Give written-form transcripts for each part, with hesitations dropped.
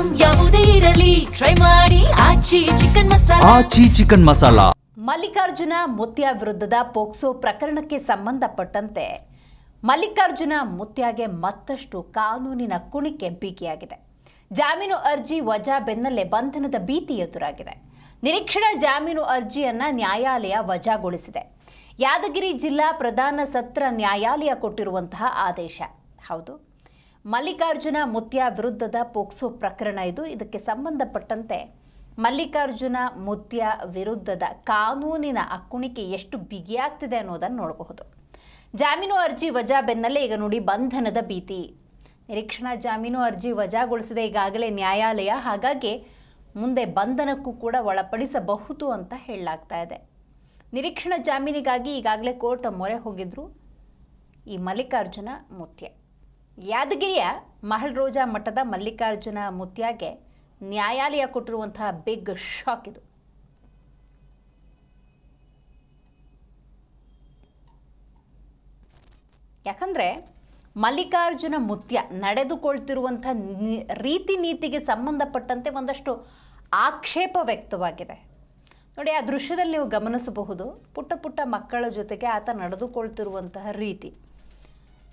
Item ಯಾವುದೇ ಇರಲಿ try ಮಾಡಿ ಆಚಿ ಚಿಕನ್ ಮಸಾಲಾ. ಮಲ್ಲಿಕಾರ್ಜುನ ಮುತ್ಯ ವಿರುದ್ಧದ ಪೋಕ್ಸೋ ಪ್ರಕರಣಕ್ಕೆ ಸಂಬಂಧಪಟ್ಟಂತೆ ಮಲ್ಲಿಕಾರ್ಜುನ ಮುತ್ಯಾಗೆ ಮತ್ತಷ್ಟು ಕಾನೂನಿನ ಕುಣಿಕೆ ಬಿಗಿಯಾಗಿದೆ. ಜಾಮೀನು ಅರ್ಜಿ ವಜಾ ಬೆನ್ನಲ್ಲೇ ಬಂಧನದ ಭೀತಿ ಎದುರಾಗಿದೆ. ನಿರೀಕ್ಷಣಾ ಜಾಮೀನು ಅರ್ಜಿಯನ್ನ ನ್ಯಾಯಾಲಯ ವಜಾಗೊಳಿಸಿದೆ. ಯಾದಗಿರಿ ಜಿಲ್ಲಾ ಪ್ರಧಾನ ಸತ್ರ ನ್ಯಾಯಾಲಯ ಕೊಟ್ಟಿರುವಂತಹ ಆದೇಶ. ಹೌದು, ಮಲ್ಲಿಕಾರ್ಜುನ ಮುತ್ಯ ವಿರುದ್ಧದ ಪೋಕ್ಸೋ ಪ್ರಕರಣ ಇದು. ಇದಕ್ಕೆ ಸಂಬಂಧಪಟ್ಟಂತೆ ಮಲ್ಲಿಕಾರ್ಜುನ ಮುತ್ಯ ವಿರುದ್ಧದ ಕಾನೂನಿನ ಅಕ್ಕುಣಿಕೆ ಎಷ್ಟು ಬಿಗಿಯಾಗ್ತಿದೆ ಅನ್ನೋದನ್ನು ನೋಡಬಹುದು. ಜಾಮೀನು ಅರ್ಜಿ ವಜಾ ಬೆನ್ನಲ್ಲೇ ಈಗ ನೋಡಿ ಬಂಧನದ ಭೀತಿ. ನಿರೀಕ್ಷಣಾ ಜಾಮೀನು ಅರ್ಜಿ ವಜಾಗೊಳಿಸಿದೆ ಈಗಾಗಲೇ ನ್ಯಾಯಾಲಯ. ಹಾಗಾಗಿ ಮುಂದೆ ಬಂಧನಕ್ಕೂ ಕೂಡ ಒಳಪಡಿಸಬಹುದು ಅಂತ ಹೇಳಲಾಗ್ತಾ ಇದೆ. ನಿರೀಕ್ಷಣಾ ಜಾಮೀನಿಗಾಗಿ ಈಗಾಗಲೇ ಕೋರ್ಟ್ ಮೊರೆ ಹೋಗಿದ್ರು ಈ ಮಲ್ಲಿಕಾರ್ಜುನ ಮುತ್ಯ. ಯಾದಗಿರಿಯ ಮಹಲ್ ರೋಜಾ ಮಠದ ಮಲ್ಲಿಕಾರ್ಜುನ ಮುತ್ಯಾಗೆ ನ್ಯಾಯಾಲಯ ಕೊಟ್ಟಿರುವಂತಹ ಬಿಗ್ ಶಾಕ್ ಇದು. ಯಾಕಂದರೆ ಮಲ್ಲಿಕಾರ್ಜುನ ಮುತ್ಯ ನಡೆದುಕೊಳ್ತಿರುವಂಥ ರೀತಿ ನೀತಿಗೆ ಸಂಬಂಧಪಟ್ಟಂತೆ ಒಂದಷ್ಟು ಆಕ್ಷೇಪ ವ್ಯಕ್ತವಾಗಿದೆ. ನೋಡಿ, ಆ ದೃಶ್ಯದಲ್ಲಿ ನೀವು ಗಮನಿಸಬಹುದು, ಪುಟ್ಟ ಪುಟ್ಟ ಮಕ್ಕಳ ಜೊತೆಗೆ ಆತ ನಡೆದುಕೊಳ್ತಿರುವಂತಹ ರೀತಿ.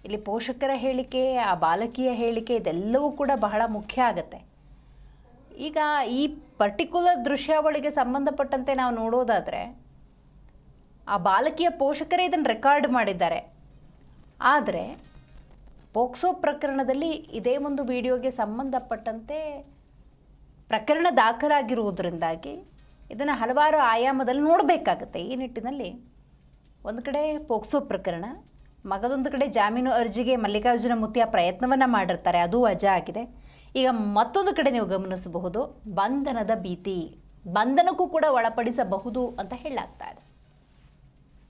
ಇಲ್ಲಿ ಪೋಷಕರ ಹೇಳಿಕೆ, ಆ ಬಾಲಕಿಯ ಹೇಳಿಕೆ ಇದೆಲ್ಲವೂ ಕೂಡ ಬಹಳ ಮುಖ್ಯ ಆಗುತ್ತೆ. ಈಗ ಈ ಪರ್ಟಿಕ್ಯುಲರ್ ದೃಶ್ಯಾವಳಿಗೆ ಸಂಬಂಧಪಟ್ಟಂತೆ ನಾವು ನೋಡೋದಾದರೆ ಆ ಬಾಲಕಿಯ ಪೋಷಕರೇ ಇದನ್ನು ರೆಕಾರ್ಡ್ ಮಾಡಿದ್ದಾರೆ. ಆದರೆ ಪೋಕ್ಸೋ ಪ್ರಕರಣದಲ್ಲಿ ಇದೇ ಒಂದು ವಿಡಿಯೋಗೆ ಸಂಬಂಧಪಟ್ಟಂತೆ ಪ್ರಕರಣ ದಾಖಲಾಗಿರುವುದರಿಂದಾಗಿ ಇದನ್ನು ಹಲವಾರು ಆಯಾಮದಲ್ಲಿ ನೋಡಬೇಕಾಗತ್ತೆ. ಈ ನಿಟ್ಟಿನಲ್ಲಿ ಒಂದು ಕಡೆ ಪೋಕ್ಸೋ ಪ್ರಕರಣ, ಮಗದೊಂದು ಕಡೆ ಜಾಮೀನು ಅರ್ಜಿಗೆ ಮಲ್ಲಿಕಾರ್ಜುನ ಮುತ್ಯ ಪ್ರಯತ್ನವನ್ನು ಮಾಡಿರ್ತಾರೆ, ಅದು ವಜಾ ಆಗಿದೆ. ಈಗ ಮತ್ತೊಂದು ಕಡೆ ನೀವು ಗಮನಿಸಬಹುದು ಬಂಧನದ ಭೀತಿ, ಬಂಧನಕ್ಕೂ ಕೂಡ ಒಳಪಡಿಸಬಹುದು ಅಂತ ಹೇಳಲಾಗ್ತಾ ಇದೆ.